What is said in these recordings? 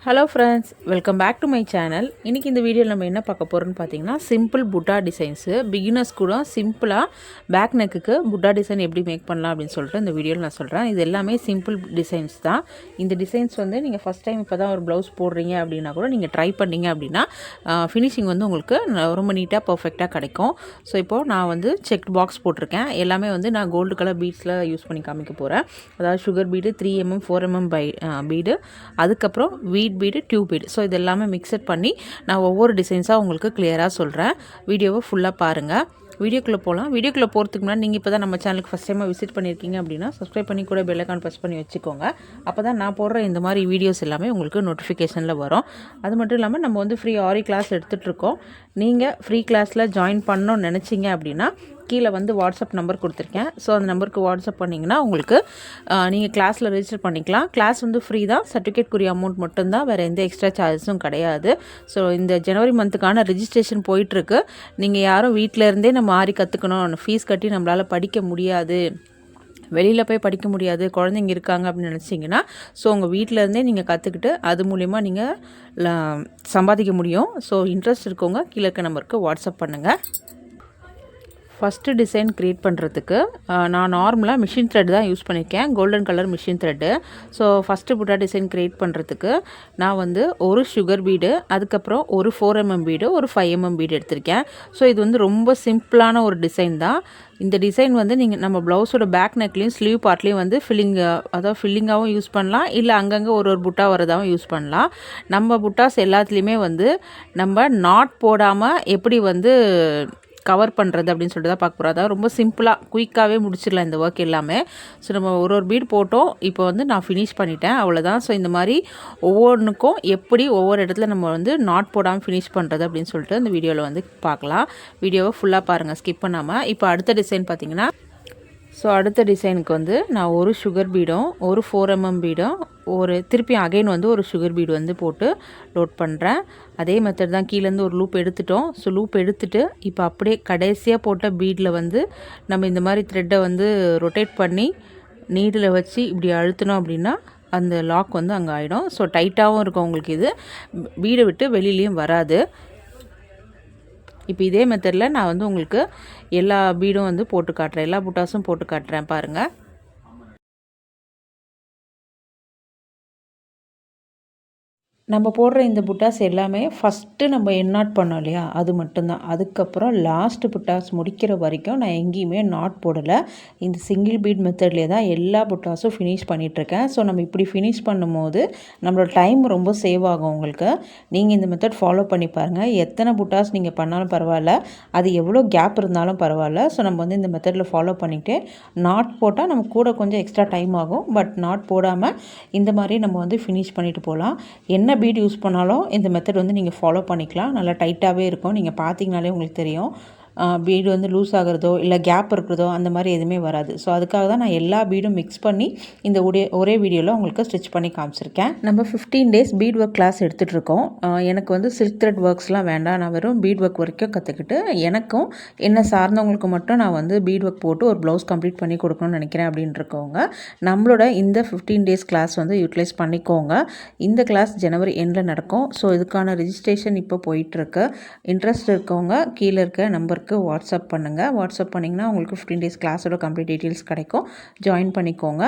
Hello friends, welcome back to my channel. இன்றைக்கி இந்த வீடியோவில் நம்ம என்ன பார்க்க போகிறோம்னு பார்த்தீங்கன்னா, சிம்பிள் புட்டா டிசைன்ஸு பிகினர்ஸ் கூட சிம்பிளாக பேக் நெக்குக்கு புட்டா டிசைன் எப்படி மேக் பண்ணலாம் அப்படின்னு சொல்லிட்டு இந்த வீடியோவில் நான் சொல்கிறேன். இது எல்லாமே சிம்பிள் டிசைன்ஸ் தான். இந்த டிசைன்ஸ் வந்து நீங்கள் ஃபஸ்ட் டைம் இப்போ தான் ஒரு ப்ளவுஸ் போடுறீங்க அப்படின்னா கூட நீங்கள் ட்ரை பண்ணிங்க அப்படின்னா ஃபினிஷிங் வந்து உங்களுக்கு ரொம்ப நீட்டாக பர்ஃபெக்டாக கிடைக்கும். ஸோ இப்போது நான் வந்து செக் பாக்ஸ் போட்டிருக்கேன். எல்லாமே வந்து நான் கோல்டு கலர் பீட்ஸில் யூஸ் பண்ணி காமிக்க போகிறேன். அதாவது sugar bead 3mm 4mm bead, அதுக்கப்புறம் பீடு, டியூப் பீடு. ஸோ இது எல்லாமே மிக்சட் பண்ணி நான் ஒவ்வொரு டிசைன்ஸாக உங்களுக்கு கிளியராக சொல்கிறேன். வீடியோவை ஃபுல்லாக பாருங்கள். வீடியோக்குள்ளே போகலாம். வீடியோக்குள்ளே போகிறதுக்கு முன்னாடி நீங்கள் இப்போ தான் நம்ம சேனலுக்கு ஃபஸ்ட் டைமாக விசிட் பண்ணியிருக்கீங்க அப்படின்னா சப்ஸ்கிரைப் பண்ணி கூட பெல் ஐகான் ப்ரெஸ் பண்ணி வச்சுக்கோங்க. அப்போ தான் நான் போடுற இந்த மாதிரி வீடியோஸ் எல்லாமே உங்களுக்கு நோட்டிஃபிகேஷனில் வரும். அது மட்டும் இல்லாமல் நம்ம வந்து ஃப்ரீ ஆரி கிளாஸ் எடுத்துகிட்ருக்கோம். நீங்கள் ஃப்ரீ கிளாஸில் ஜாயின் பண்ணணும்னு நினச்சிங்க அப்படின்னா கீழே வந்து வாட்ஸ்அப் நம்பர் கொடுத்துருக்கேன். ஸோ அந்த நம்பருக்கு வாட்ஸ்அப் பண்ணிங்கன்னா உங்களுக்கு நீங்கள் கிளாஸில் ரெஜிஸ்டர் பண்ணிக்கலாம். கிளாஸ் வந்து ஃப்ரீ தான். சர்டிஃபிகேட்க்குரிய அமௌண்ட் மட்டும்தான், வேறு எந்த எக்ஸ்ட்ரா சார்ஜஸும் கிடையாது. ஸோ இந்த ஜனவரி மந்த்துக்கான ரெஜிஸ்ட்ரேஷன் போயிட்டுருக்கு. நீங்கள் யாரும் வீட்டில் இருந்தே நம்ம ஆரி கற்றுக்கணும், ஃபீஸ் கட்டி நம்மளால் படிக்க முடியாது, வெளியில் போய் படிக்க முடியாது, குழந்தைங்க இருக்காங்க அப்படின்னு நினச்சிங்கன்னா ஸோ உங்கள் வீட்டிலேருந்தே நீங்கள் கற்றுக்கிட்டு அது மூலிமா நீங்கள் சம்பாதிக்க முடியும். ஸோ இன்ட்ரெஸ்ட் இருக்கவங்க கீழே இருக்க நம்பருக்கு வாட்ஸ்அப் பண்ணுங்கள். ஃபஸ்ட்டு டிசைன் க்ரியேட் பண்ணுறதுக்கு நான் நார்மலாக மிஷின் த்ரெட் தான் யூஸ் பண்ணியிருக்கேன், golden colour machine thread. So first புட்டா டிசைன் க்ரியேட் பண்ணுறதுக்கு நான் வந்து ஒரு சுகர் பீடு, அதுக்கப்புறம் ஒரு 4mm பீடு, ஒரு 5mm பீடு எடுத்திருக்கேன். ஸோ இது வந்து ரொம்ப சிம்பிளான ஒரு டிசைன் தான். இந்த டிசைன் வந்து நீங்கள் நம்ம ப்ளவுஸோட பேக் நெக்லேயும் ஸ்லீவ் பார்ட்லேயும் வந்து ஃபில்லிங்காகவும் யூஸ் பண்ணலாம், இல்லை அங்கங்கே ஒரு புட்டா வரதாகவும் யூஸ் பண்ணலாம். நம்ம புட்டாஸ் எல்லாத்துலேயுமே வந்து நம்ம நாட் போடாமல் எப்படி வந்து கவர் பண்ணுறது அப்படின்னு சொல்லிட்டு தான் பார்க்க போகிறோம். அதாவது ரொம்ப சிம்பிளாக குயிக்காகவே முடிச்சிடலாம் இந்த ஒர்க் எல்லாமே. ஸோ நம்ம ஒரு பீட் போட்டோம், இப்போ வந்து நான் ஃபினிஷ் பண்ணிட்டேன், அவ்வளோதான். ஸோ இந்த மாதிரி ஒவ்வொன்றுக்கும் எப்படி ஒவ்வொரு இடத்துல நம்ம வந்து நாட் போடாமல் ஃபினிஷ் பண்ணுறது அப்படின்னு சொல்லிட்டு இந்த வீடியோவில் வந்து பார்க்கலாம். வீடியோவை ஃபுல்லாக பாருங்கள், ஸ்கிப் பண்ணாமல். இப்போ அடுத்த டிசைன் பார்த்திங்கன்னா, ஸோ அடுத்த டிசைனுக்கு வந்து நான் ஒரு சுகர் பீடும், ஒரு 4mm பீடும், திருப்பி அகைன் வந்து ஒரு சுகர் பீடு வந்து போட்டு லோட் பண்ணுறேன். அதே மெத்தட் தான். கீழேருந்து ஒரு லூப் எடுத்துட்டோம். ஸோ லூப் எடுத்துகிட்டு இப்போ அப்படியே கடைசியாக போட்ட பீடில் வந்து நம்ம இந்த மாதிரி த்ரெட்டை வந்து ரொட்டேட் பண்ணி நீடில் வச்சு இப்படி அழுத்தினோம் அப்படின்னா அந்த லாக் வந்து அங்கே ஆகிடும். ஸோ டைட்டாகவும் இருக்கும் உங்களுக்கு, இது பீடை விட்டு வெளியிலையும் வராது. இப்போ இதே மெத்தடில் நான் வந்து உங்களுக்கு எல்லா பீடும் வந்து போட்டு காட்டுறேன், எல்லா புட்டாஸும் போட்டு காட்டுறேன் பாருங்கள். நம்ம போடுற இந்த புட்டாஸ் எல்லாமே ஃபஸ்ட்டு நம்ம எண்ணாட் பண்ணோம் இல்லையா, அது மட்டும்தான். அதுக்கப்புறம் லாஸ்ட்டு புட்டாஸ் முடிக்கிற வரைக்கும் நான் எங்கேயுமே நாட் போடலை. இந்த சிங்கிள் பீட் மெத்தட்லேயே தான் எல்லா புட்டாஸும் ஃபினிஷ் பண்ணிகிட்ருக்கேன். ஸோ நம்ம இப்படி ஃபினிஷ் பண்ணும்போது நம்மளோட டைம் ரொம்ப சேவ் ஆகும் உங்களுக்கு. நீங்கள் இந்த மெத்தட் ஃபாலோ பண்ணி பாருங்கள். எத்தனை புட்டாஸ் நீங்கள் பண்ணாலும் பரவாயில்ல, அது எவ்வளோ கேப் இருந்தாலும் பரவாயில்ல. ஸோ நம்ம வந்து இந்த மெத்தடில் ஃபாலோ பண்ணிவிட்டு நாட் போட்டால் நமக்கு கூட கொஞ்சம் எக்ஸ்ட்ரா டைம் ஆகும். பட் நாட் போடாமல் இந்த மாதிரி நம்ம வந்து ஃபினிஷ் பண்ணிவிட்டு போகலாம். என்ன பீட் யூஸ் பண்ணாலும் இந்த மெத்தட் வந்து நீங்கள் ஃபாலோ பண்ணிக்கலாம். நல்லா டைட்டாகவே இருக்கும். நீங்கள் பார்த்தீங்கனாலே உங்களுக்கு தெரியும், பீடு வந்து லூஸ் ஆகிறதோ இல்லை கேப் இருக்கிறதோ அந்த மாதிரி எதுவுமே வராது. ஸோ அதுக்காக தான் நான் எல்லா பீடும் மிக்ஸ் பண்ணி இந்த ஒரே வீடியோவில் உங்களுக்கு ஸ்டிச் பண்ணி காமிச்சிருக்கேன். நம்ம 15 days பீட் ஒர்க் கிளாஸ் எடுத்துகிட்ருக்கோம். எனக்கு வந்து சில்க் த்ரெட் ஒர்க்ஸ்லாம் வேண்டாம், நான் வெறும் பீட் ஒர்க் வரைக்கும் கற்றுக்கிட்டு எனக்கும் என்ன சார்ந்தவங்களுக்கு மட்டும் நான் வந்து பீட் ஒர்க் போட்டு ஒரு ப்ளவுஸ் கம்ப்ளீட் பண்ணி கொடுக்கணும்னு நினைக்கிறேன் அப்படின்றக்கவங்க நம்மளோட இந்த 15 days கிளாஸ் வந்து யூட்டிலைஸ் பண்ணிக்கோங்க. இந்த கிளாஸ் ஜனவரி எண்டில் நடக்கும். ஸோ இதுக்கான ரெஜிஸ்ட்ரேஷன் இப்போ போயிட்டுருக்கு. இன்ட்ரெஸ்ட் இருக்கவங்க கீழே இருக்க நம்பருக்கு வாட்ஸ்அப் பண்ணுங்கள். வாட்ஸ்அப் பண்ணிங்கன்னா உங்களுக்கு 15 days கிளாஸோட கம்ப்ளீட் டீட்டெயில்ஸ் கிடைக்கும். ஜாயின் பண்ணிக்கோங்க.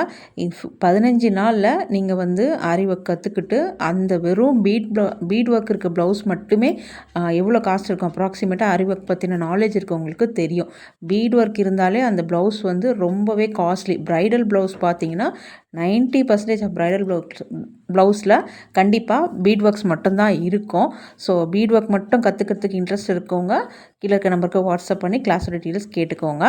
15 நாளில் நீங்கள் வந்து ஆரி ஒர்க் கற்றுக்கிட்டு அந்த வெறும் பீட் ஒர்க் இருக்க ப்ளவுஸ் மட்டுமே எவ்வளோ காஸ்ட் இருக்கும் அப்ராக்சிமேட்டாக ஆரி ஒர்க் பற்றின நாலேஜ் இருக்கவங்களுக்கு தெரியும். பீட் ஒர்க் இருந்தாலே அந்த ப்ளவுஸ் வந்து ரொம்பவே காஸ்ட்லி. ப்ரைடல் ப்ளவுஸ் பார்த்தீங்கன்னா 90% ஆஃப் ப்ரைடல் ப்ளவுஸில் கண்டிப்பாக பீட் ஒர்க்ஸ் மட்டும்தான் இருக்கும். ஸோ பீட் ஒர்க் மட்டும் கற்றுக்கிறதுக்கு இன்ட்ரெஸ்ட் இருக்கவங்க கீழே இருக்க நம்பருக்கு வாட்ஸ்அப் பண்ணி கிளாஸோட டீட்டெயில்ஸ் கேட்டுக்கோங்க.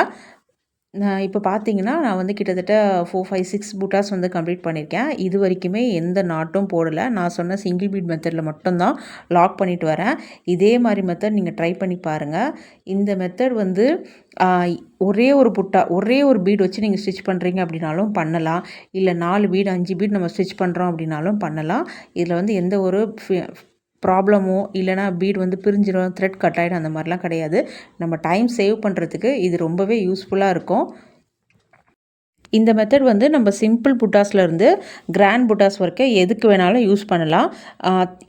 இப்போ பார்த்தீங்கன்னா நான் வந்து கிட்டத்தட்ட 4, 5, 6 புட்டாஸ் வந்து கம்ப்ளீட் பண்ணியிருக்கேன். இது வரைக்குமே எந்த நாட்டும் போடலை. நான் சொன்ன சிங்கிள் பீட் மெத்தடில் மட்டும்தான் லாக் பண்ணிட்டு வரேன். இதே மாதிரி மெத்தட் நீங்கள் ட்ரை பண்ணி பாருங்கள். இந்த மெத்தட் வந்து ஒரே ஒரு பீட் வச்சு நீங்கள் ஸ்டிச் பண்ணுறீங்க அப்படின்னாலும் பண்ணலாம், இல்லை 4 பீட் 5 பீட் நம்ம ஸ்டிச் பண்ணுறோம் அப்படின்னாலும் பண்ணலாம். இதில் வந்து எந்த ஒரு ப்ராப்ளமோ இல்லைனா பீட் வந்து பிரிஞ்சிடும், த்ரெட் கட் ஆகிடும், அந்த மாதிரிலாம் கிடையாது. நம்ம டைம் சேவ் பண்ணுறதுக்கு இது ரொம்பவே யூஸ்ஃபுல்லாக இருக்கும். இந்த மெத்தட் வந்து நம்ம சிம்பிள் புட்டாஸ்லேருந்து கிராண்ட் புட்டாஸ் வரைக்கும் எதுக்கு வேணாலும் யூஸ் பண்ணலாம்.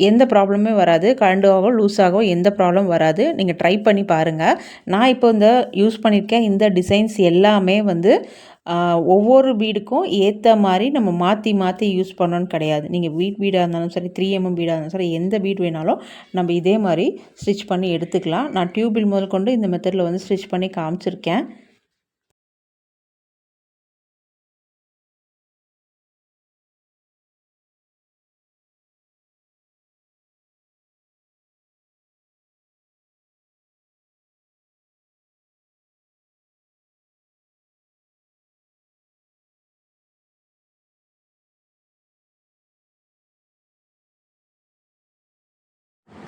எந்த ப்ராப்ளமே வராது. கழண்டாவோ லூஸாகவோ எந்த ப்ராப்ளம் வராது. நீங்கள் ட்ரை பண்ணி பாருங்கள். நான் இப்போ இந்த யூஸ் பண்ணியிருக்கேன் இந்த டிசைன்ஸ் எல்லாமே வந்து ஒவ்வொரு பீடுக்கும் ஏற்ற மாதிரி நம்ம மாற்றி மாற்றி யூஸ் பண்ணணும்னு கிடையாது. நீங்கள் பீடாக இருந்தாலும் சரி 3mm பீடாக இருந்தாலும் சரி எந்த பீட் வேணாலும் நம்ம இதே மாதிரி ஸ்டிச் பண்ணி எடுத்துக்கலாம். நான் டியூபில் முதல் கொண்டு இந்த மெத்தடில் வந்து ஸ்டிச் பண்ணி காமிச்சிருக்கேன்.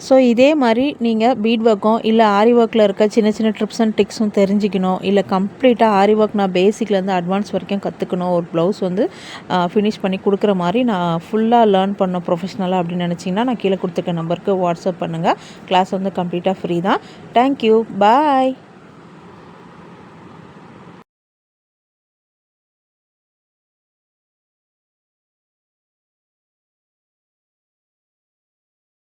ஸோ இதே மாதிரி நீங்கள் பீட் ஒர்க்கும் இல்லை ஆரி ஒர்க்கில் இருக்க சின்ன சின்ன ட்ரிப்ஸ் அண்ட் டிக்ஸும் தெரிஞ்சுக்கணும், இல்லை கம்ப்ளீட்டாக ஆரி ஒர்க் நான் பேசிக்லேருந்து அட்வான்ஸ் வரைக்கும் கற்றுக்கணும், ஒரு ப்ளவுஸ் வந்து ஃபினிஷ் பண்ணி கொடுக்குற மாதிரி நான் ஃபுல்லாக லேர்ன் பண்ணணும் ப்ரொஃபஷ்னலாக அப்படின்னு நினச்சிங்கன்னா நான் கீழே கொடுத்துருக்க நம்பருக்கு வாட்ஸ்அப் பண்ணுங்கள். கிளாஸ் வந்து கம்ப்ளீட்டாக ஃப்ரீ தான். தேங்க்யூ, பாய்.